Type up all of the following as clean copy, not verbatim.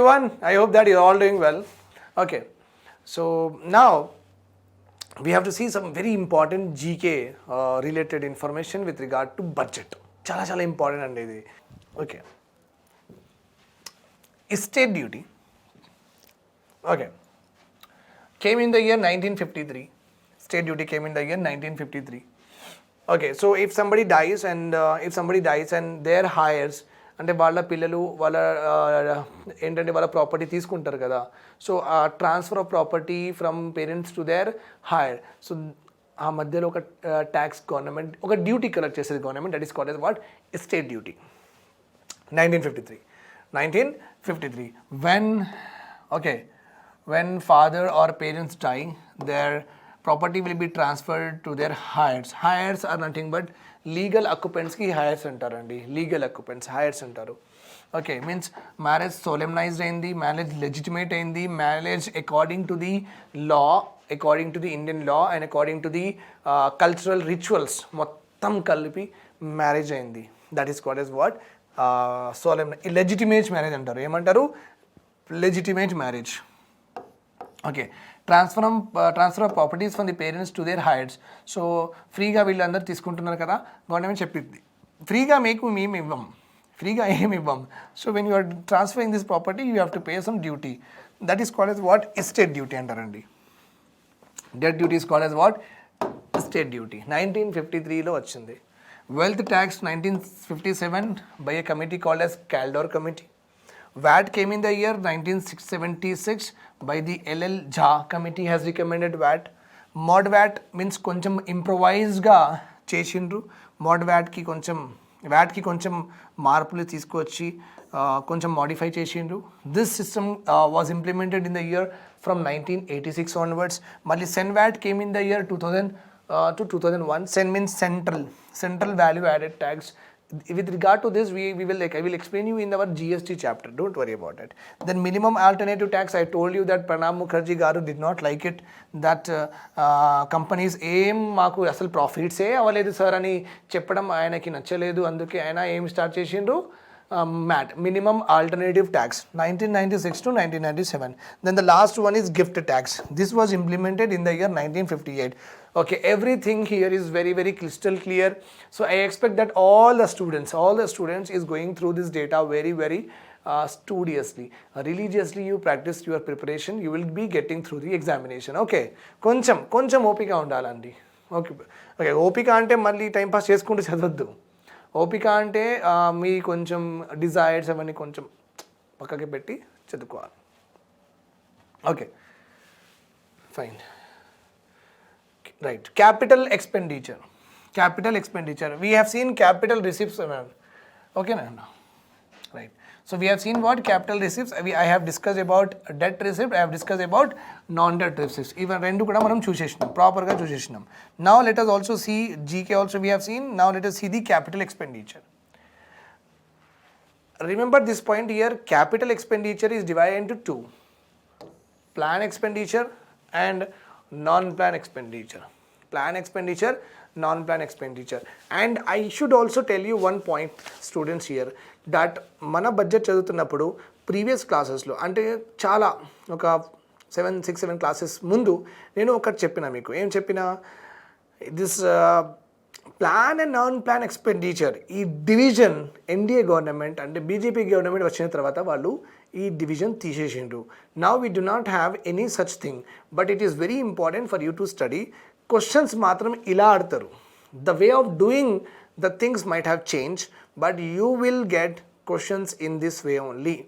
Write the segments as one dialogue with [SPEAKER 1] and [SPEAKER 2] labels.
[SPEAKER 1] everyone? I hope that you're all doing well. Okay, so now we have to see some very important GK related information with regard to budget. Chala important and ఇది. Okay. Estate duty. Okay. Came in the year 1953. State duty came in the year 1953. Okay, so if somebody dies and their heirs అంటే వాళ్ళ పిల్లలు వాళ్ళ ఏంటంటే వాళ్ళ property తీసుకుంటారు కదా, so ఆ transfer of property from parents to their heir, so ఆ మధ్యలో ఒక ట్యాక్స్ గవర్నమెంట్ ఒక డ్యూటీ కలెక్ట్ చేసేది government, that is called as what estate duty. 1953 when father or parents die, their property will be transferred to their heirs. Heirs are nothing but legal occupants ki heirs antarandi. Legal occupants heirs antaru. Okay, means marriage solemnized ayindi, marriage legitimate ayindi, marriage according to the law, according to the Indian law and according to the cultural rituals mottam kalpi marriage ayindi. That is called as what solemn legitimate marriage antaru. Em antaru? Legitimate marriage. Okay, transfer of properties from the parents to their heirs. So ఫ్రీగా వీళ్ళందరూ తీసుకుంటున్నారు కదా, government చెప్పింది ఫ్రీగా మేము ఏమి ఇవ్వం. So when you are transferring this property you have to pay some duty. That is called as what estate duty అంటారండి. That duty is called as what estate duty. 1953లో వచ్చింది. Wealth tax 1957 by a committee called as Kaldor Committee. VAT came in the year 1976 by the LL Jha committee has recommended VAT. Mod VAT means కొంచెం ఇంప్రొవైజ్గా చేసిండ్రు. mod VAT కి కొంచెం మార్పులు తీసుకొచ్చి కొంచెం modify చేసిండ్రు. This system was implemented in the year from 1986 onwards. మళ్ళీ సెన్ VAT came in the year 2000 to 2001. Sen means central value added tax. With regard to this, I will explain you in our GST chapter. Don't worry about it. Then minimum alternative tax, I told you that Pranab Mukherjee garu did not like it. That companies aim maaku asal profits e avaledu sir ani cheppadam ayanaki nachaledu, anduke ayana aim start chesindru MAT, minimum alternative tax, 1996 to 1997. Then the last one is gift tax. This was implemented in the year 1958. Okay, everything here is very very crystal clear. So I expect that all the students is going through this data very very studiously, religiously. You practice your preparation, you will be getting through the examination. Okay, కొంచెం ఓపిక ఉండాలండి. Okay ఓపిక అంటే మళ్ళీ time pass చేసుకుంటూ చదవద్దు. ఓపిక అంటే మీ కొంచెం డిజైర్స్ అవన్నీ కొంచెం పక్కకి పెట్టి చదువుకోవాలి. Okay fine. Right, capital expenditure. We have seen capital receipts. Okay, now. Right. So we have seen what capital receipts. I have discussed about debt receipt. I have discussed about non-debt receipts. Even rendu kuda manam chusesnam, proper ga chusesnam. Now let us also see GK also we have seen. Now let us see the capital expenditure. Remember this point here, capital expenditure is divided into two: plan expenditure and non-plan expenditure. Plan expenditure, non-plan expenditure. And I should also tell you one point, students, here that mana budget చదువుతున్నప్పుడు previous క్లాసెస్లో అంటే చాలా ఒక 6-7 classes ముందు నేను ఒకటి చెప్పిన మీకు. ఏం చెప్పిన? This plan and non plan expenditure, ఈ డివిజన్ ఎన్డీఏ గవర్నమెంట్ అంటే బీజేపీ గవర్నమెంట్ వచ్చిన తర్వాత వాళ్ళు ఈ డివిజన్ తీసేసిండ్రు. Now we do not have any such thing, but it is very important for you to study. Questions మాత్రం ఇలా ఆడతారు. The way of doing the things might have change, but you will get questions in this way only.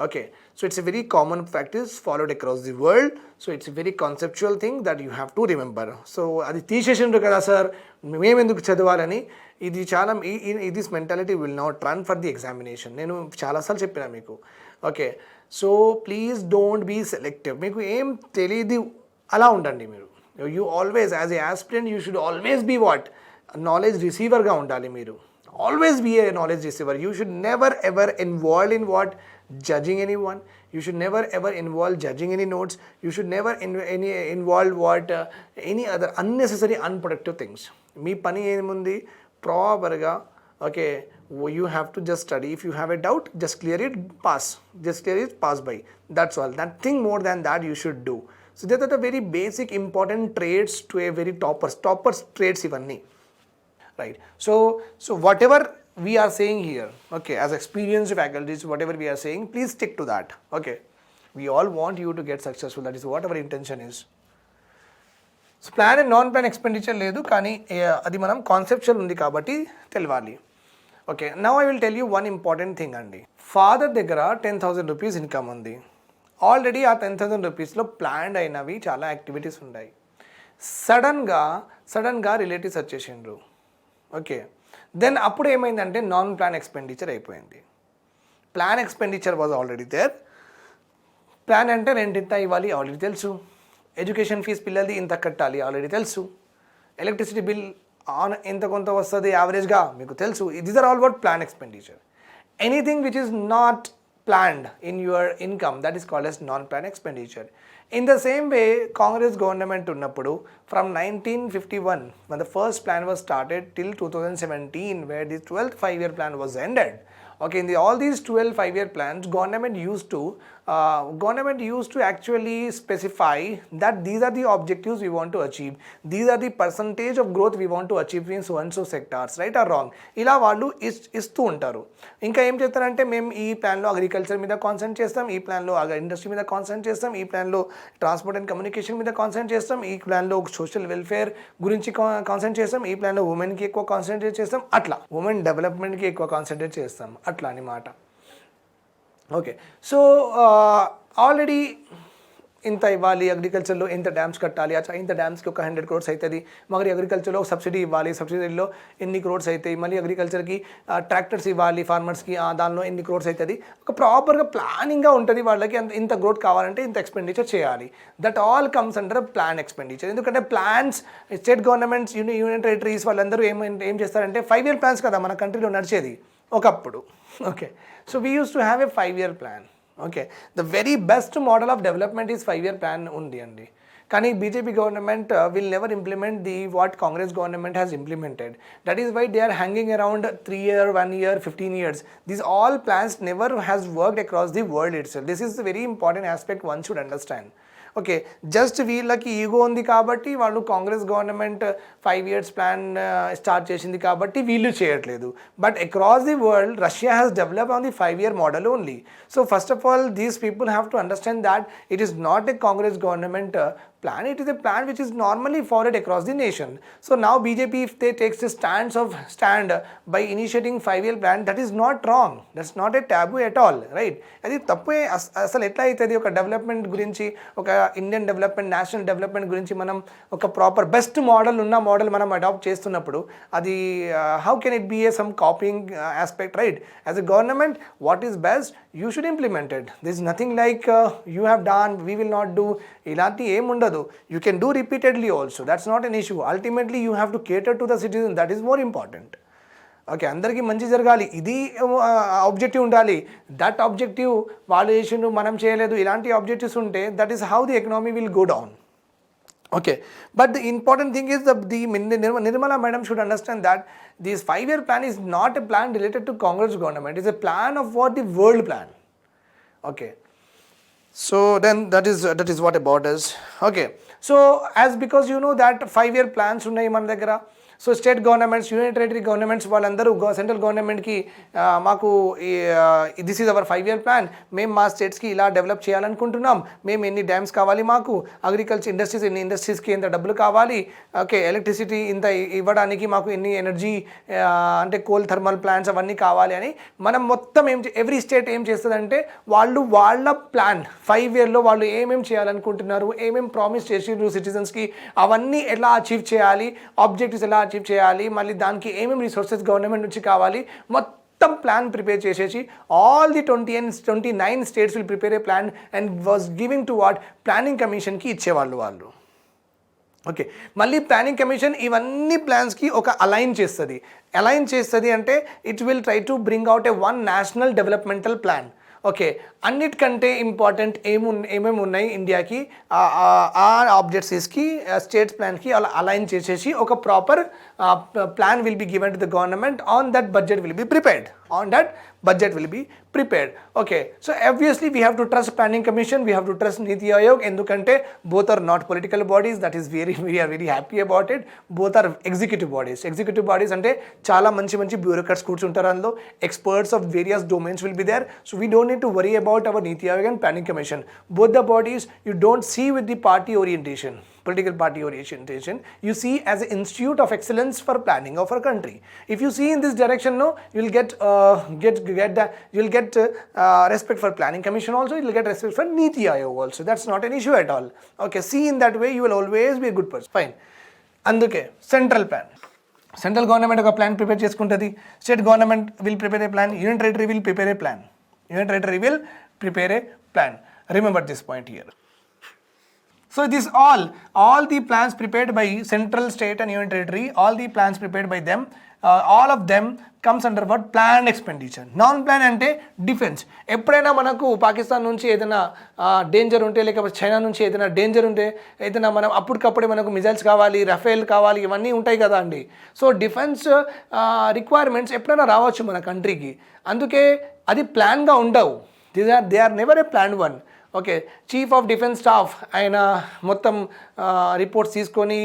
[SPEAKER 1] Okay, so it's a very common practice followed across the world. So it's a very conceptual thing that you have to remember. So అది తీసేసిండ్రు కదా sir మేము ఎందుకు చదవాలని, ఇది చాలా this mentality will not run for the examination. నేను చాలాసార్లు చెప్పినా మీకు. Okay, so please don't be selective. మీకు ఏం తెలియదు అలా ఉండండి మీరు. You always as a aspirant you should always be what knowledge రిసీవర్గా ఉండాలి మీరు. Always be a knowledge receiver. You should never ever involve in what? Judging anyone. You should never ever involve judging any notes. You should never involve what? Any other unnecessary unproductive things. మీ పని ఏముంది? ప్రాపర్గా Okay, you have to just study. If you have a doubt, just clear it, pass. Just clear it, pass by. That's all. Nothing more than that you should do. So that are the very basic important traits to a very toppers traits ivanni, right? So whatever we are saying here, okay, as experienced faculties, whatever we are saying, please stick to that. Okay, we all want you to get successful. That is what our intention is. So plan and non plan expenditure లేదు, కానీ అది మనం conceptual ఉంది కాబట్టి తెలవాలి. Okay, now I will tell you one important thing అండి. Father దగ్గర 10,000 rupees income ఉంది. ఆల్రెడీ ఆ 10,000 రూపీస్లో ప్లాన్డ్ అయినవి చాలా యాక్టివిటీస్ ఉన్నాయి. సడన్గా రిలేటివ్స్ వచ్చేసిండ్రు. ఓకే, దెన్ అప్పుడు ఏమైందంటే నాన్ ప్లాన్ ఎక్స్పెండిచర్ అయిపోయింది. Plan expenditure was already there. Plan అంటే రెంట్ ఇంత ఇవ్వాలి, ఆల్రెడీ తెలుసు. ఎడ్యుకేషన్ ఫీజ్ పిల్లలది ఇంత కట్టాలి, ఆల్రెడీ తెలుసు. ఎలక్ట్రిసిటీ బిల్ ఎంత కొంత వస్తుంది యావరేజ్గా మీకు తెలుసు. These are all about plan expenditure. Anything which is not planned in your income, that is called as non-planned expenditure. In the same way, Congress government unnappudu from 1951 when the first plan was started till 2017 where the 12th 5-year plan was ended. Okay, in all these 12 5-year plans, government used to actually specify that these are the objectives we want to achieve, these are the percentage of growth we want to achieve in so and so sectors, right or wrong, ila vallu istu untaru. Inka em chestarante mem ee plan lo agriculture మీద concentrate చేస్తాం, ఈ plan లో industry మీద concentrate చేస్తాం, ఈ plan లో transport and communication మీద concentrate చేస్తాం, ఈ ప్లాన్ లో సోషల్ వెల్ఫేర్ గురించి కాన్సంట్రేట్ చేస్తాం, ఈ ప్లాన్ లో ఉమెన్ కి ఎక్కువ కాన్సంట్రేట్ చేస్తాం, అట్లా ఉమెన్ డెవలప్మెంట్ కి ఎక్కువ కాన్సంట్రేట్ చేస్తాం, అట్లా అన్నమాట. ఓకే, సో ఆల్రెడీ ఇంత ఇవ్వాలి, అగ్రికల్చర్లో ఇంత డ్యామ్స్ కట్టాలి, అచ్చా ఇంత డ్యామ్స్కి ఒక 100 crores అవుతుంది, మరి అగ్రికల్చర్లో సబ్సిడీ ఇవ్వాలి, సబ్సిడీలో ఎన్ని క్రోడ్స్ అవుతాయి, మళ్ళీ అగ్రికల్చర్కి ట్రాక్టర్స్ ఇవ్వాలి ఫార్మర్స్కి, దానిలో ఎన్ని క్రోడ్స్ అవుతుంది, ఒక ప్రాపర్గా ప్లానింగ్గా ఉంటుంది వాళ్ళకి. ఇంత గ్రోత్ కావాలంటే ఇంత ఎక్స్పెండిచర్ చేయాలి. That all comes under plan expenditure. ఎందుకంటే plans state governments, union territories వాళ్ళందరూ ఏం చేస్తారంటే 5-year plans కదా మన కంట్రీలో నడిచేది ఒకప్పుడు. Okay, so we use to have a 5-year plan. Okay, the very best model of development is 5-year plan ఉంది అండి. కానీ BJP government will never implement the what Congress government has implemented. That is why they are hanging around 3 year, 1 year, 15 years. These all plans never has worked across the world itself. This is the very important aspect one should understand. Okay, just వీళ్ళకి ego ఉంది కాబట్టి వాళ్ళు Congress government 5 years plan start చేసింది కాబట్టి వీళ్ళు చేయట్లేదు. But across the world Russia has develop on the 5-year model only. So first of all these people have to understand that it is not a Congress government plan, it is a plan which is normally followed across the nation. So now BJP, if they takes a stand by initiating 5-year plan, that is not wrong, that's not a taboo at all, right? అది తప్పే. అసలు ఎట్లా అవుతుంది ఒక development గురించి, ఒక Indian development, national development గురించి మనం ఒక ప్రాపర్ బెస్ట్ మోడల్ ఉన్న మోడల్ మనం అడాప్ట్ చేస్తున్నప్పుడు అది how can it be a some copying aspect, right? As a government what is best you should implement it. This nothing like you have done we will not do, ఇలాంటి ఏముండదు. You can do repeatedly also, that's not an issue. Ultimately you have to cater to the citizen, that is more important. Okay, అందరికీ మంచి జరగాలి, ఇది objective ఉండాలి. That objective వాళ్ళు చేసిండు మనం చేయలేదు, ఇలాంటి ఆబ్జెక్టివ్స్ ఉంటే that is how the economy will go down. Okay, but the important thing is the Nirmala madam should understand that this 5-year plan is not a plan related to Congress government, it is a plan of what the world plan. Okay, so then that is what about us. Okay, so as because you know that 5-year plans unnai మన దగ్గర, so state governments, union territory governments వాళ్ళందరూ central గవర్నమెంట్కి మాకు this is our 5-year plan, మేము మా స్టేట్స్కి ఇలా develop చేయాలనుకుంటున్నాం, మేము ఎన్ని డ్యామ్స్ కావాలి, మాకు అగ్రికల్చర్ ఇండస్ట్రీస్ ఎన్ని ఇండస్ట్రీస్కి ఎంత డబ్బులు కావాలి, ఓకే ఎలక్ట్రిసిటీ ఇంత ఇవ్వడానికి మాకు ఎన్ని ఎనర్జీ అంటే కోల్ థర్మల్ ప్లాంట్స్ అవన్నీ కావాలి అని మనం మొత్తం ఎవ్రీ స్టేట్ ఏం చేస్తుందంటే వాళ్ళు వాళ్ళ ప్లాన్ 5-yearలో వాళ్ళు ఏమేమి చేయాలనుకుంటున్నారు, ఏమేమి ప్రామిస్ చేసిండ్రు సిటిజన్స్కి, అవన్నీ ఎలా అచీవ్ చేయాలి, ఆబ్జెక్టివ్స్ ఎలా అచీవ్ చేయాలి, మళ్ళీ దానికి ఏమేమి రిసోర్సెస్ గవర్నమెంట్ నుంచి కావాలి, మొత్తం ప్లాన్ ప్రిపేర్ చేసేసి all the 29 states will prepare A plan and was giving to what planning కమిషన్కి ఇచ్చేవాళ్ళు వాళ్ళు. ఓకే, మళ్ళీ ప్లానింగ్ కమిషన్ ఇవన్నీ ప్లాన్స్కి ఒక అలైన్ చేస్తుంది అంటే it will try to bring out A one national developmental plan. Okay, అన్నిటికంటే ఇంపార్టెంట్ ఏమేమి ఉన్నాయి ఇండియాకి, ఆ ఆబ్జెక్టివ్స్కి స్టేట్స్ ప్లాన్కి అలా అలైన్ చేసేసి ఒక proper plan will be given to the government. On that budget will be prepared. Okay, so obviously we have to trust planning commission, we have to trust Niti Aayog, endukante both are not political bodies. That is we are very happy about it. Both are executive bodies ante chaala manchi bureaucrats కూర్చుంటారు అందులో, experts of various domains will be there. So we don't need to worry about our Niti Aayog and planning commission. Both the bodies you don't see with the political party orientation, you see as an institute of excellence for planning of our country. If you see in this direction, no, you will get respect for planning commission also, you will get respect for Niti Aayog also. That's not an issue at all. Okay, see in that way you will always be a good person. Fine. Anduke central plan, central government oka plan prepare చేసుకుంటది, state government will prepare a plan, union territory will prepare a plan. Remember this point here. So this all the plans prepared by central, state and union territory, all the plans prepared by them, all of them comes under what? Planned expenditure. Non plan అంటే defence. ఎప్పుడైనా మనకు పాకిస్తాన్ నుంచి ఏదైనా danger ఉంటే, లేకపోతే China నుంచి ఏదైనా danger ఉంటే, ఏదైనా మనం అప్పటికప్పుడే మనకు మిజైల్స్ కావాలి, రఫేల్ కావాలి, ఇవన్నీ ఉంటాయి కదా అండి. సో డిఫెన్స్ రిక్వైర్మెంట్స్ ఎప్పుడైనా రావచ్చు మన కంట్రీకి. అందుకే అది ప్లాన్గా ఉండవు. They are never a plan one. Okay, chief of defence staff ఆయన మొత్తం రిపోర్ట్స్ తీసుకొని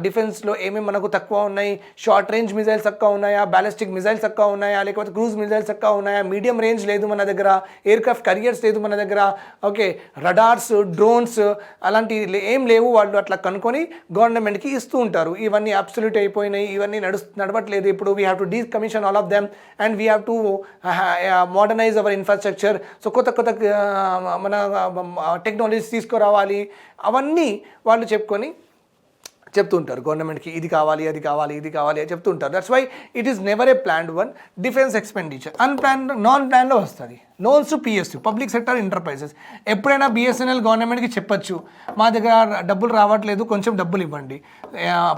[SPEAKER 1] డిఫెన్స్లో ఏమేమి మనకు తక్కువ ఉన్నాయి, షార్ట్ రేంజ్ మిజైల్స్ తక్కువ ఉన్నాయా, బ్యాలిస్టిక్ మిజైల్స్ తక్కువ ఉన్నాయా, లేకపోతే క్రూజ్ మిజైల్స్ తక్కువ ఉన్నాయా, మీడియం రేంజ్ లేదు మన దగ్గర, ఎయిర్ క్రాఫ్ట్ కరియర్స్ లేదు మన దగ్గర, ఓకే, రడార్స్, డ్రోన్స్ అలాంటి ఏం లేవు, వాళ్ళు అట్లా కనుక్కొని గవర్నమెంట్కి ఇస్తూ ఉంటారు. ఇవన్నీ అబ్సల్యూట్ అయిపోయినాయి, ఇవన్నీ నడవట్లేదు ఇప్పుడు, we have to decommission all of them and we have to modernise our infrastructure. So కొత్త మన టెక్నాలజీస్ తీసుకురావాలి, అవన్నీ వాళ్ళు చెప్తుంటారు గవర్నమెంట్కి, ఇది కావాలి అది కావాలి ఇది కావాలి అని చెప్తుంటారు. That's why it is never a planned one. Defence expenditure unplanned, non ప్లాన్లో వస్తుంది. Loans to PSU, public sector enterprises. ఎప్పుడైనా బిఎస్ఎన్ఎల్ గవర్నమెంట్కి చెప్పచ్చు, మా దగ్గర డబ్బులు రావట్లేదు, కొంచెం డబ్బులు ఇవ్వండి.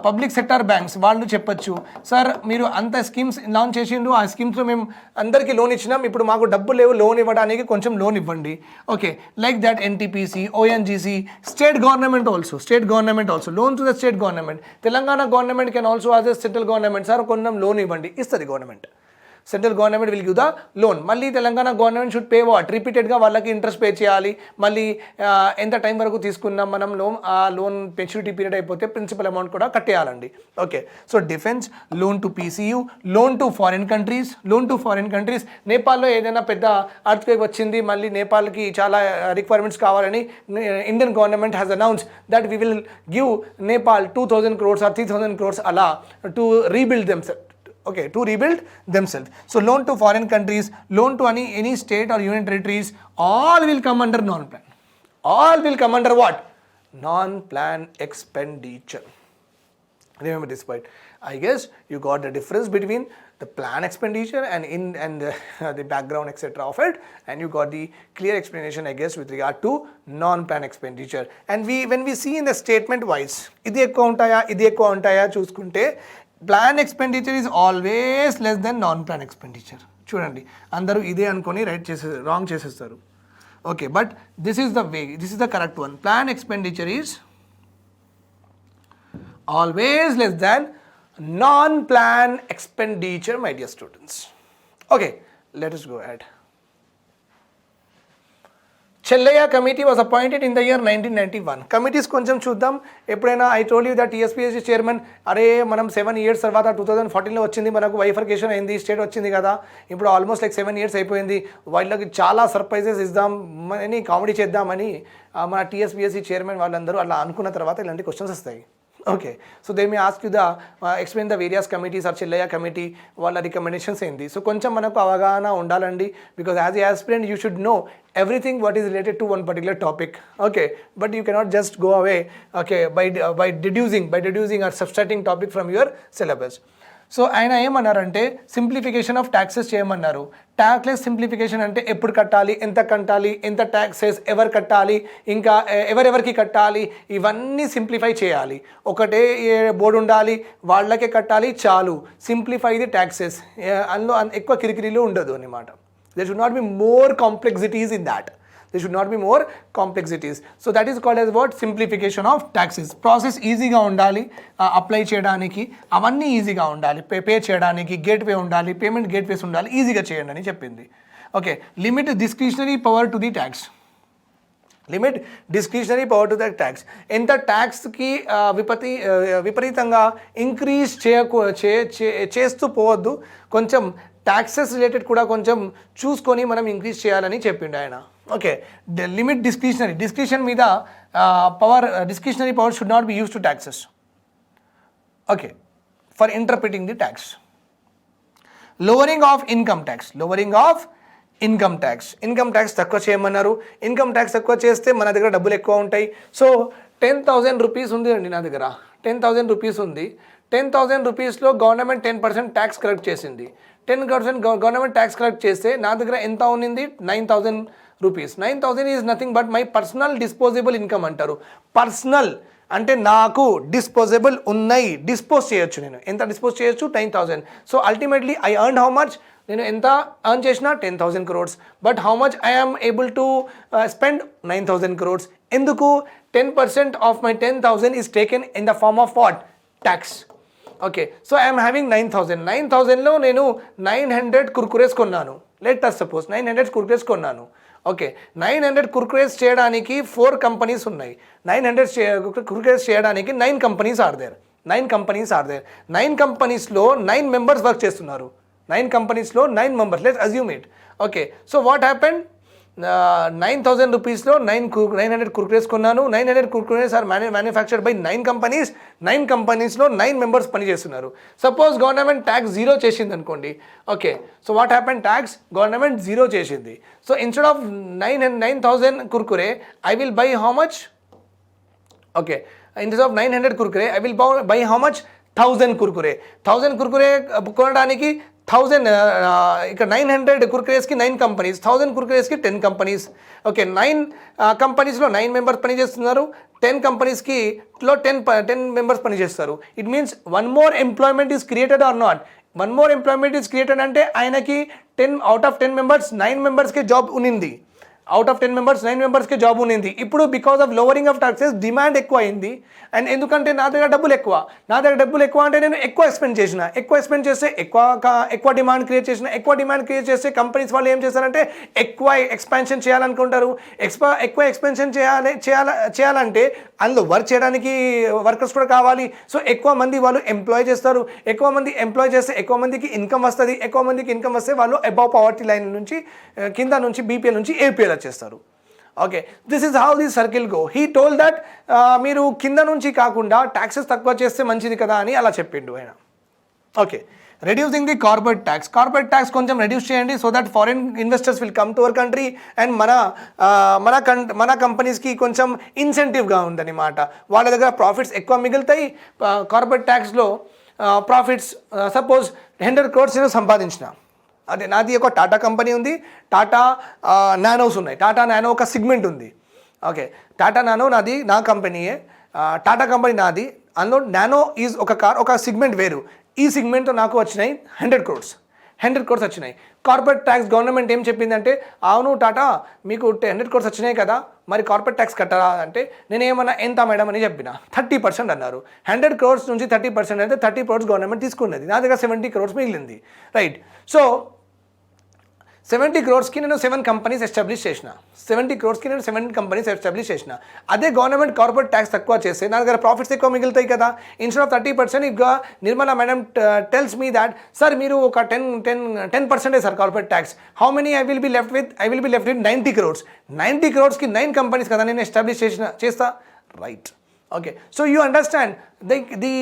[SPEAKER 1] పబ్లిక్ సెక్టర్ బ్యాంక్స్ వాళ్ళు చెప్పచ్చు, సార్ మీరు అంత స్కీమ్స్ లాంచ్ చేసిండు, ఆ స్కీమ్స్లో మేము అందరికీ లోన్ ఇచ్చినాం, ఇప్పుడు మాకు డబ్బులు లేవు లోన్ ఇవ్వడానికి, కొంచెం లోన్ ఇవ్వండి. Okay, like that NTPC, ONGC, state government also loan to the state government. Telangana government can also as a central government, sir కొంచెం లోన్ ఇవ్వండి, ఇస్తుంది government. Central government will give the loan. మళ్ళీ Telangana government should pay what, రిపీటెడ్గా వాళ్ళకి interest pay చేయాలి. మళ్ళీ ఎంత time వరకు తీసుకున్నాం మనం లోన్, ఆ లోన్ మెచ్యూరిటీ పీరియడ్ అయిపోతే ప్రిన్సిపల్ అమౌంట్ కూడా కట్టేయాలండి. Okay, so defence, loan to PSU, loan to foreign countries. నేపాల్లో ఏదైనా పెద్ద అర్త్క్వేక్ వచ్చింది, మళ్ళీ నేపాల్కి చాలా రిక్వైర్మెంట్స్ కావాలని Indian government has announce that we will give Nepal 2,000 crores or 3,000 crores అలా to rebuild themselves. Okay, to rebuild themselves. So loan to foreign countries, loan to any state or union territories, all will come under non-plan. All will come under what? Non-plan expenditure. Remember this point. I guess you got the difference between the plan expenditure and the background etc. of it, and you got the clear explanation I guess with regard to non-plan expenditure. And when we see in the statement wise, idi ekku untaya చూసుకుంటే plan expenditure is always less than non plan expenditure. చూడండి, అందరూ ఇదే అనుకొని wrong చేసేస్తారు. Okay, but this is the way, this is the correct one. Plan expenditure is always less than non plan expenditure, my dear students. Okay, let us go ahead. Chellaiah committee was appointed in the year 1991. Committees కొంచెం చూద్దాం. ఎప్పుడైనా I told you that TSPSC chairman, అరే మనం 7 years తర్వాత 2014లో వచ్చింది, మనకు వైఫర్కేషన్ అయింది, state వచ్చింది కదా, ఇప్పుడు ఆల్మోస్ట్ లైక్ 7 years అయిపోయింది, వాళ్ళకి చాలా సర్ప్రైజెస్ ఇద్దాం అని, కామెడీ చేద్దామని మన టీఎస్పీఎస్సీ చైర్మన్ వాళ్ళందరూ అలా అనుకున్న తర్వాత ఇలాంటి క్వశ్చన్స్ వస్తాయి. Okay, so they may ask you explain the various committees or Chellaiah committee వాళ్ళ రికమెండేషన్స్ ఏంటి. సో కొంచెం మనకు అవగాహన ఉండాలండి, because as a aspirant you should know everything what is related to one particular topic. Okay, but you cannot just go away, okay, by deducing or subtracting topic from your syllabus. So ఆయన ఏమన్నారంటే simplification of taxes చేయమన్నారు. ట్యాక్లెస్ simplification అంటే ఎప్పుడు కట్టాలి, ఎంత taxes ఎవరు కట్టాలి, ఇంకా ఎవరెవరికి కట్టాలి, ఇవన్నీ సింప్లిఫై చేయాలి. ఒకటే బోర్డు ఉండాలి, వాళ్ళకే కట్టాలి చాలు. సింప్లిఫై ది ట్యాక్సెస్, అందులో ఎక్కువ కిరికిరీలు ఉండదు అన్నమాట. There should not be more complexities in that. There should not be more complexities. So that is called as what? Simplification of taxes. Process ఈజీగా ఉండాలి, అప్లై చేయడానికి అవన్నీ ఈజీగా ఉండాలి, పే చేయడానికి గేట్వే ఉండాలి, పేమెంట్ గేట్వేస్ ఉండాలి, ఈజీగా చేయండి అని చెప్పింది. Okay, limit discretionary power to the tax. Limit discretionary power to the tax. ఎంత ట్యాక్స్కి విపరీతంగా ఇంక్రీజ్ చేస్తూ పోవద్దు, కొంచెం ట్యాక్సెస్ రిలేటెడ్ కూడా కొంచెం చూసుకొని మనం ఇంక్రీజ్ చేయాలని చెప్పిండు ఆయన. ఓకే, లిమిట్ డిస్క్రిషన్ మీద discretionary power should not be use to taxes. Okay, for interpreting the tax. Lowering of income tax తక్కువ చేయమన్నారు. ఇన్కమ్ ట్యాక్స్ తక్కువ చేస్తే మన దగ్గర డబ్బులు ఎక్కువ ఉంటాయి. సో 10,000 రూపీస్ ఉంది అండి నా దగ్గర, 10,000 రూపీస్ ఉంది. 10,000 రూపీస్లో గవర్నమెంట్ 10% ట్యాక్స్ కలెక్ట్ చేసింది. 10% గవర్నమెంట్ ట్యాక్స్ కలెక్ట్ చేస్తే నా దగ్గర ఎంత ఉన్నింది? 9,000 rupees. 9,000 is nothing but my personal disposable income అంటారు. పర్సనల్ అంటే నాకు డిస్పోజబుల్ ఉన్నాయి, డిస్పోజ్ చేయొచ్చు. నేను ఎంత డిస్పోజ్ చేయొచ్చు? 9,000. So ultimately I earn how much? నేను ఎంత ఎర్న్ చేసిన? 10,000 crores. But how much I am able to spend? 9,000 crores. ఎందుకు? 10% of my 10,000 is taken in the form of what? Tax. Okay, so I'm having 9,000. 9,000లో నేను 900 కుర్కురేస్ కొన్నాను. Let us suppose 900 Kurkures కొన్నాను. Okay, 900 Kurkures చేయడానికి 4 companies ఉన్నాయి. 900 కుర్కురేస్ చేయడానికి 9 కంపెనీస్ ఆర్ దేర్. 9 కంపెనీస్లో 9 members work చేస్తున్నారు. 9 కంపెనీస్లో 9 members. Let's assume it. Okay, so what happened? 9,000 రూపీస్లో 900 కుర్కురేస్ కొన్నాను. 900 Kurkures are manufactured by 9 companies. 9 కంపెనీస్లో 9 మెంబర్స్ పనిచేస్తున్నారు. సపోజ్ గవర్నమెంట్ ట్యాక్స్ 0 చేసింది అనుకోండి. Okay, so what happen? Tax government 0 చేసింది. So instead of 9,000 Kurkure I will buy how much? Okay, instead of 900 Kurkure I will buy how much? 1,000 Kurkure. 1,000 Kurkure కొనడానికి 1,000 ఇక్కడ 900 కుర్కురేస్కి 9 companies, 1,000 కుర్కురేస్కి 10 companies. Okay, 9 కంపెనీస్లో 9 members పనిచేస్తున్నారు. 10 కంపెనీస్కి 10 మెంబర్స్ పనిచేస్తారు. It means 1 more employment is created or not? 1 more employment is created అంటే ఆయనకి 10 out of 10 members 9 మెంబర్స్కి job ఉన్నింది. అవుట్ ఆఫ్ 10 మెంబర్స్ 9 మెంబర్స్కి జాబ్ ఉన్నింది. ఇప్పుడు because of lowering of taxes demand ఎక్కువ అయింది. అండ్ ఎందుకంటే నా దగ్గర డబ్బులు ఎక్కువ అంటే నేను ఎక్కువ ఎక్స్పెండ్ చేస్తే ఎక్కువ డిమాండ్ క్రియేట్ చేస్తే కంపెనీస్ వాళ్ళు ఏం చేస్తారంటే ఎక్కువ ఎక్స్పాన్షన్ చేయాలనుకుంటారు. ఎక్కువ ఎక్స్పాన్షన్ చేయాలంటే అందులో వర్క్ చేయడానికి వర్కర్స్ కూడా కావాలి. సో ఎక్కువ మంది వాళ్ళు ఎంప్లాయ్ చేస్తారు. ఎక్కువ మంది ఎంప్లాయ్ చేస్తే ఎక్కువ మందికి ఇన్కమ్ వస్తుంది. ఎక్కువ మందికి ఇన్కమ్ వస్తే వాళ్ళు అబౌవ్ పావర్టీ లైన్ నుంచి కింద నుంచి బీపీఎల్ నుంచి ఏపీఎల్ వచ్చేస్తారు. Okay, this is how this circle go. He told that మీరు కింద నుంచి కాకుండా ట్యాక్సెస్ తక్కువ చేస్తే మంచిది కదా అని అలా చెప్పిండు ఆయన. Okay, reducing the corporate tax కొంచెం రెడ్యూస్ చేయండి so that foreign investors will come to our country and మన కంపెనీస్కి కొంచెం ఇన్సెంటివ్గా ఉందన్నమాట. వాళ్ళ దగ్గర ప్రాఫిట్స్ ఎక్కువ మిగులుతాయి. కార్పొరేట్ ట్యాక్స్లో ప్రాఫిట్స్ సపోజ్ 100 crores నేను సంపాదించిన, అదే నాది ఒక టాటా కంపెనీ ఉంది, టాటా నానోస్ ఉన్నాయి. టాటా నానో ఒక సిగ్మెంట్ ఉంది. ఓకే, టాటా నానో నాది, నా కంపెనీయే. టాటా కంపెనీ నాది. అందులో నానో ఈజ్ ఒక కార్, ఒక సిగ్మెంట్ వేరు. ఈ సిగ్మెంట్తో నాకు వచ్చినాయి 100 crores వచ్చినాయి. కార్పొరేట్ ట్యాక్స్ గవర్నమెంట్ ఏం చెప్పిందంటే, అవును టాటా మీకు 100 crores వచ్చినాయి కదా, మరి కార్పొరేట్ ట్యాక్స్ కట్టరా అంటే నేనేమన్నా ఎంత మేడం అని చెప్పిన. 30% అన్నారు. 100 crores నుంచి 30% అయితే 30 crores గవర్నమెంట్ తీసుకున్నది. నా దగ్గర 70 crores మిగిలింది. రైట్, సో 70 crores నేను 7 కంపెనీస్ ఎస్టాబ్లిష్ చేసిన. 70 crores నేను 7 కంపెనీస్ ఎస్టాబ్లిష్ చేసిన. అదే గవర్నమెంట్ కార్పొరేట్ ట్యాక్స్ తక్కువ చేస్తే నా దగ్గర ప్రాఫిట్స్ ఎక్కువ మిగులుతాయి కదా. ఇన్స్టెడ్ ఆఫ్ 30% ఇక Nirmala madam tells me that sir మీరు ఒక 10% sir corporate tax. How many I will be left with 90 crores. 90 crores 9 companies కదా నేను ఎస్టాబ్లిష్ చేస్తా. Right, okay, so you understand the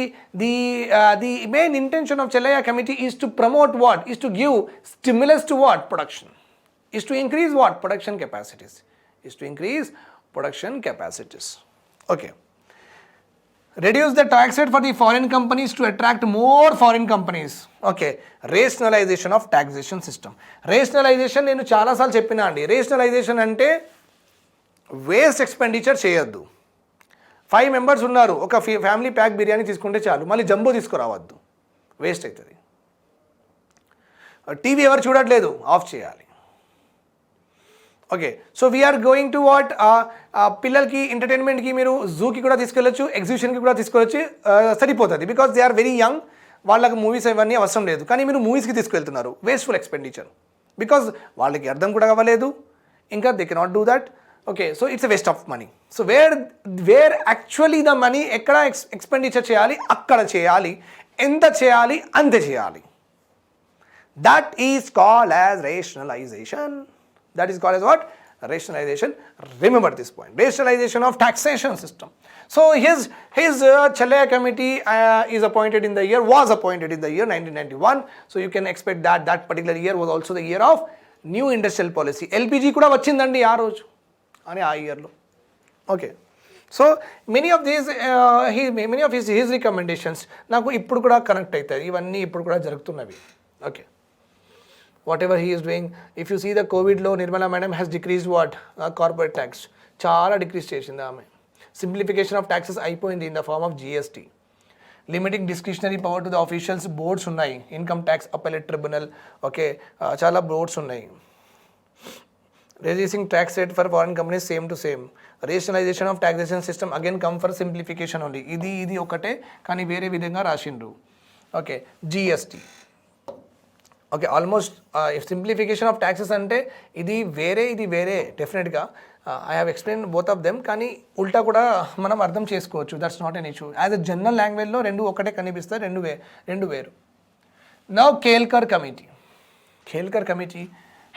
[SPEAKER 1] main intention of Chellaiah committee is to promote what? Is to give stimulus to what? Production. Is to increase what? Production capacities. Okay, reduce the tax rate for the foreign companies to attract more foreign companies. Okay, rationalization of taxation system. Rationalization నేను చాలాసార్లు చెప్పినా అండి. Rationalization అంటే waste expenditure చేయొద్దు. 5 members ఉన్నారు, ఒక family pack biryani తీసుకుంటే చాలు, మళ్ళీ జంబో తీసుకురావద్దు, వేస్ట్ అవుతుంది. టీవీ ఎవరు చూడట్లేదు, ఆఫ్ చేయాలి. Okay so we're going to what పిల్లలకి ఎంటర్టైన్మెంట్కి మీరు జూకి కూడా తీసుకెళ్ళచ్చు, ఎగ్జిబిషన్కి కూడా తీసుకెళ్ళచ్చు, సరిపోతుంది. Because they are very young, వాళ్ళకి మూవీస్ అవన్నీ అవసరం లేదు. కానీ మీరు మూవీస్కి తీసుకెళ్తున్నారు, వేస్ట్ఫుల్ ఎక్స్పెండిచర్. బికాజ్ వాళ్ళకి అర్థం కూడా అవ్వలేదు, ఇంకా they cannot do that. Okay so it's a waste of money. So where actually the money ఎక్కడ ఎక్స్పెండిచర్ చేయాలి అక్కడ చేయాలి, ఎంత చేయాలి అంతే చేయాలి. That is called as rationalisation. That is called as what? Rationalization. Remember this point. Rationalization of taxation system. So his Chellaiah committee was appointed in the year 1991. So you can expect that particular year was also the year of new industrial policy. LPG kuda vachindandi aa roju ani aa year lo. Okay. So many of his recommendations నాకు ఇప్పుడు కూడా connect అవుతాయి. ఇవన్నీ ఇప్పుడు కూడా జరుగుతున్నవి. Okay whatever he is doing. If you see the COVID law, Nirmala madam has decreased what? Corporate tax. Chala decrease chesindi aame. Simplification of taxes అయిపోయింది in the form of GST. Limiting discretionary power to the officials, boards ఉన్నాయి. Income tax appellate tribunal. Okay, chala boards ఉన్నాయి. Reducing tax rate for foreign companies same to same. Rationalization of taxation system again come for simplification only. ఇది ఒకటే కానీ వేరే విధంగా రాసిండ్రు. Okay, GST. Okay almost simplification of taxes అంటే ఇది వేరే డెఫినెట్గా I have explain both of them. కానీ ఉల్టా కూడా మనం అర్థం చేసుకోవచ్చు. That's not an issue. As a general లాంగ్వేజ్లో రెండు ఒకటే కనిపిస్తాయి, రెండు వేరు. Now Kelkar committee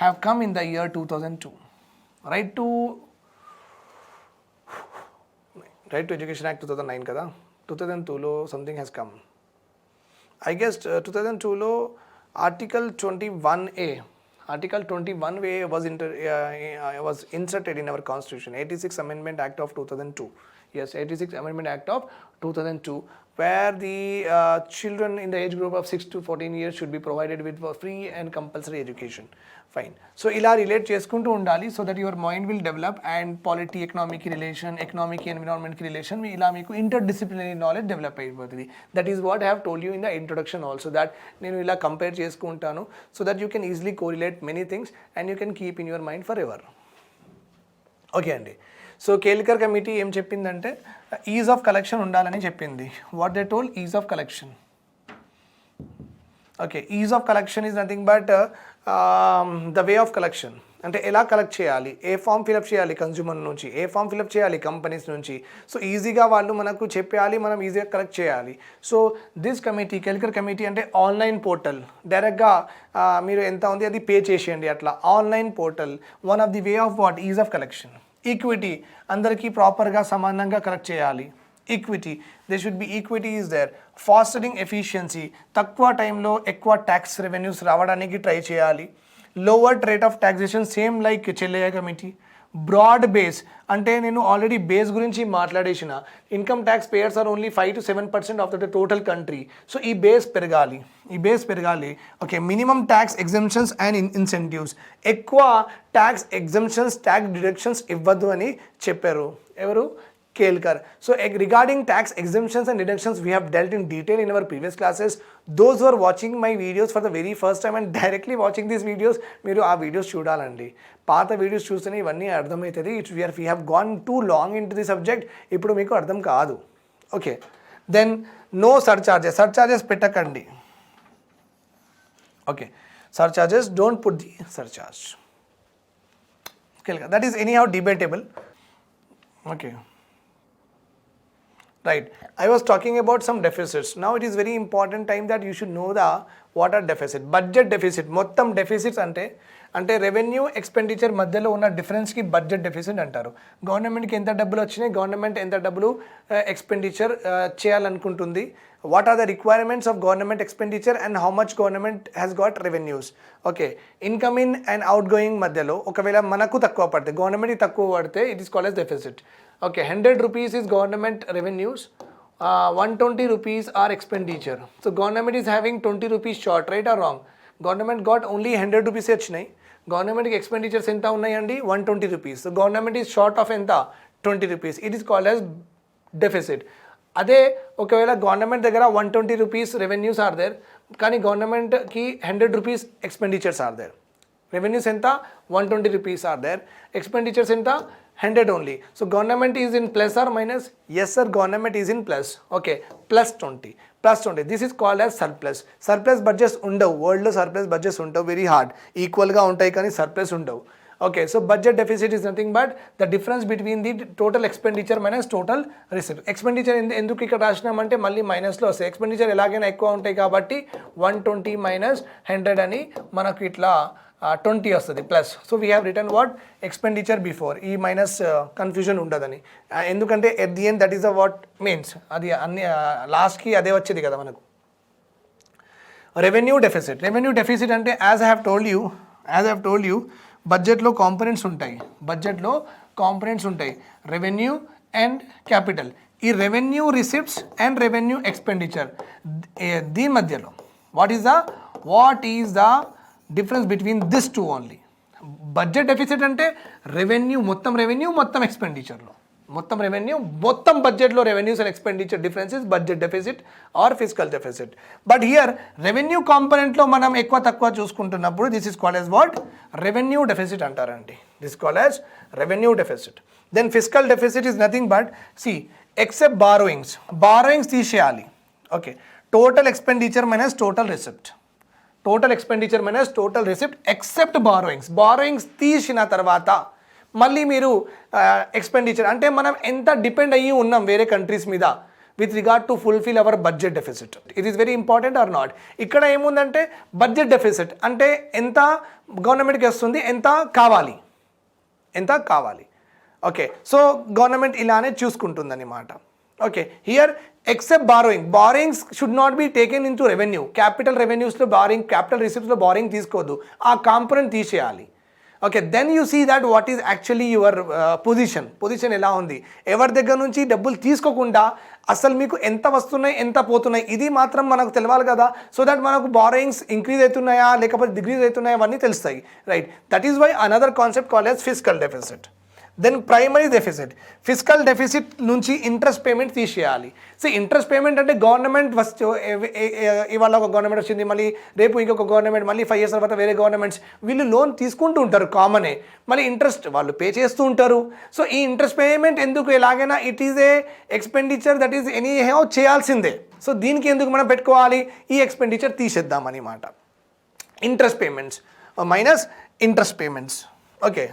[SPEAKER 1] have come in the year 2002. Right to education act 2009 కదా, 2002లో something has come. I guess 2002లో Article 21A was inserted in our constitution. 86 Amendment Act of 2002. Yes, 86 Amendment Act of 2002, where the children in the age group of 6 to 14 years should be provided with free and compulsory education. Fine. So ఇలా relate చేసుకుంటూ ఉండాలి, so that your mind will develop. And polity economic relation, economic ఎన్విరాన్మెంట్కి relation, ఇలా మీకు inter disciplinary knowledge develop అయిపోతుంది. That is what I have told you in the introduction also, that నేను ఇలా compare చేసుకుంటాను so that you can easily correlate many things and you can keep in your mind forever. Okay అండి. So Kelkar committee ఏం చెప్పిందంటే ease of collection ఉండాలని చెప్పింది. What they told? Ease of collection. Okay, ease of collection is nothing but the way of collection. అంటే ఎలా collect చేయాలి, ఏ form fill up చేయాలి కన్జ్యూమర్ నుంచి, ఏ ఫామ్ ఫిలప్ చేయాలి కంపెనీస్ నుంచి. సో ఈజీగా వాళ్ళు మనకు చెప్పాలి, మనం ఈజీగా కలెక్ట్ చేయాలి. So this committee, Kelkar committee అంటే ఆన్లైన్ పోర్టల్. డైరెక్ట్గా మీరు ఎంత ఉంది అది పే చేసేయండి, అట్లా online portal. One of the way of what? Is of collection. Equity, అందరికీ ప్రాపర్గా సమానంగా కలెక్ట్ చేయాలి. Equity, they should be equity is there. Fostering efficiency, తక్కువ టైంలో ఎక్కువ ట్యాక్స్ రెవెన్యూస్ రావడానికి ట్రై చేయాలి. Lowered rate of taxation, same like Chelliah committee. Broad base అంటే నేను ఆల్రెడీ బేస్ గురించి మాట్లాడేసిన. Income tax payers are only 5 to 7% of the total country. So ఈ బేస్ పెరగాలి. Okay, minimum tax exemptions and incentives. ఎక్కువ tax exemptions, tax deductions ఇవ్వద్దు అని చెప్పారు ఎవరు? Kelkar. So regarding tax exemptions and deductions, we have dealt in detail in our previous classes. Those who are watching my videos for the very first time and directly watching these videos, మీరు ఆ videos చూడాలండి. పాత videos చూస్తేనే ఇవన్నీ అర్థమవుతుంది. We have gone too long into the subject. ఇప్పుడు మీకు అర్థం కాదు. ఓకే, దెన్ నో సర్చార్జెస్ పెట్టకండి. Okay, surcharges, don't put the surcharge. That is anyhow debatable. Okay. Right, I was talking about some deficits. Now it is very important time that you should know what are deficit. Budget deficit, మొత్తం deficits అంటే revenue expenditure మధ్యలో ఉన్న డిఫరెన్స్కి budget deficit అంటారు. గవర్నమెంట్కి ఎంత డబ్బులు వచ్చినాయి, government ఎంత డబ్బులు expenditure చేయాలనుకుంటుంది, what are the requirements of government expenditure and how much government has got revenues. Okay, income in and outgoing మధ్యలో ఒకవేళ మనకు తక్కువ పడితే, గవర్నమెంట్కి తక్కువ పడితే it is called as deficit. Okay, 100 rupees is government revenues, 120 rupees are expenditure. So government is having 20 rupees short, right or wrong? Government got only 100 rupees వచ్చినాయి, గవర్నమెంట్కి ఎక్స్పెండిచర్స్ ఎంత ఉన్నాయండి? 120 rupees. So government is short of ఎంత? 20 rupees. It is called as deficit. అదే ఒకవేళ government దగ్గర 120 rupees revenues are there, కానీ గవర్నమెంట్కి 100 rupees ఎక్స్పెండిచర్స్ are there. Revenues enta 120 rupees are there. Expenditures enta 100 only. So government is in plus or minus? Yes sir, government is in plus. Okay, plus 20. Plus 20. This is called as surplus. Surplus budgets undavu. World lo surplus budgets undavu, very hard. Equal ga untayi kani surplus undavu. Okay, so budget deficit is nothing but the difference between the total expenditure minus total receipt. Expenditure ఎందుకు ఇక్కడ రాసినామంటే మళ్ళీ మైనస్లో వస్తాయి. Expenditure ఎలాగైనా ఎక్కువ ఉంటాయి కాబట్టి 120 minus 100 అని మనకు ఇట్లా 20 వస్తుంది plus. So we have return what expenditure before. ఈ మైనస్ కన్ఫ్యూజన్ ఉండదని, ఎందుకంటే at the end that is the what means, అది అన్ని లాస్ట్కి అదే వచ్చేది కదా మనకు. Revenue deficit. రెవెన్యూ డెఫిసిట్ అంటే as I have told you బడ్జెట్లో కాంపోనెంట్స్ ఉంటాయి, రెవెన్యూ అండ్ క్యాపిటల్. ఈ revenue receipts and revenue expenditure దీని మధ్యలో what is the difference between this two only. Budget deficit అంటే మొత్తం ఎక్స్పెండిచర్లో మొత్తం బడ్జెట్లో revenues and expenditure difference is budget deficit or physical deficit. But here revenue కాంపోనెంట్లో మనం ఎక్కువ తక్కువ చూసుకుంటున్నప్పుడు this is called as what revenue deficit అంటారండి. This called as revenue deficit. Then physical deficit is nothing but except borrowings తీసేయాలి. Okay, total expenditure minus total receipt. Except borrowings తీసిన తర్వాత మళ్ళీ మీరు ఎక్స్పెండిచర్ అంటే మనం ఎంత డిపెండ్ అయ్యి ఉన్నాం వేరే కంట్రీస్ మీద with regard to fulfil our budget deficit. It is very important or not. ఇక్కడ ఏముందంటే బడ్జెట్ డెఫిసిట్ అంటే ఎంత గవర్నమెంట్కి వస్తుంది, ఎంత కావాలి. ఓకే, సో గవర్నమెంట్ ఇలానే చూసుకుంటుందన్నమాట. Okay, here except borrowings should not be taken into revenue. Capital రెవెన్యూస్లో క్యాపిటల్ రిసిప్ట్స్లో బారోయింగ్ తీసుకోవద్దు, ఆ కాంపోనెంట్ తీసేయాలి. Okay, then you see that what is actually your position ఎలా ఉంది. ఎవరి దగ్గర నుంచి డబ్బులు తీసుకోకుండా అసలు మీకు ఎంత వస్తున్నాయి, ఎంత పోతున్నాయి, ఇది మాత్రం మనకు తెలవాలి కదా. సో దట్ మనకు బారోయింగ్స్ ఇంక్రీజ్ అవుతున్నాయా లేకపోతే డిక్రీజ్ అవుతున్నాయా అవన్నీ తెలుస్తాయి, right. That is why another concept called as physical deficit. Then primary deficit. Physical deficit నుంచి ఇంట్రెస్ట్ పేమెంట్ తీసేయాలి. సో ఇంట్రెస్ట్ పేమెంట్ అంటే గవర్నమెంట్ ఇవాళ ఒక గవర్నమెంట్ వచ్చింది, మళ్ళీ రేపు ఇంకొక గవర్నమెంట్, మళ్ళీ 5 years తర్వాత వేరే గవర్నమెంట్స్, వీళ్ళు లోన్ తీసుకుంటూ ఉంటారు కామనే, మళ్ళీ ఇంట్రెస్ట్ వాళ్ళు పే చేస్తూ ఉంటారు. సో ఈ ఇంట్రెస్ట్ పేమెంట్ ఎందుకు, ఎలాగైనా it is a expenditure that is anyhow చేయాల్సిందే. సో దీనికి ఎందుకు మనం పెట్టుకోవాలి, ఈ ఎక్స్పెండిచర్ తీసేద్దామన్నమాట. Interest payments minus interest payments. Okay,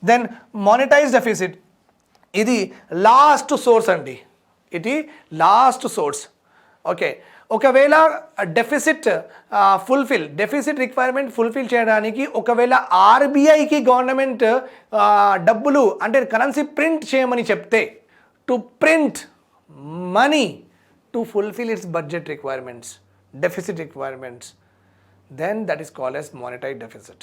[SPEAKER 1] then monetize deficit. ఇది లాస్ట్ సోర్స్ అండి, ఓకే, ఒకవేళ డెఫిసిట్ రిక్వైర్మెంట్ ఫుల్ఫిల్ చేయడానికి ఒకవేళ ఆర్బీఐకి గవర్నమెంట్ డబ్బులు అంటే కరెన్సీ ప్రింట్ చేయమని చెప్తే, to print money to fulfil it's budget requirements, deficit requirements, then that is called as monetized deficit.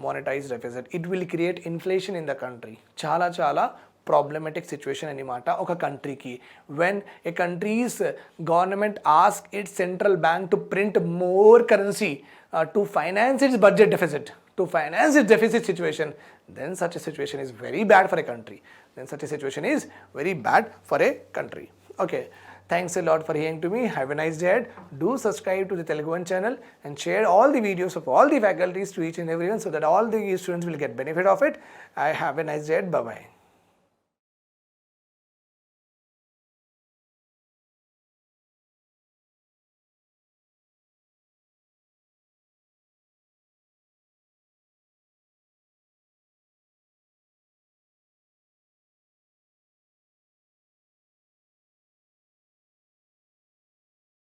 [SPEAKER 1] Monetized deficit. It will create inflation in the country. చాలా problematic situation అన్నమాట ఒక కంట్రీకి. When a country's government asks its central bank to print more currency to finance its budget deficit, to finance its deficit situation, then such a situation is very bad for a country. Okay. Thanks a lot for hearing to me. Have a nice day ahead. Do subscribe to the Telugu channel and share all the videos of all the faculties to each and everyone so that all the students will get benefit of it. I have a nice day ahead. Bye-bye.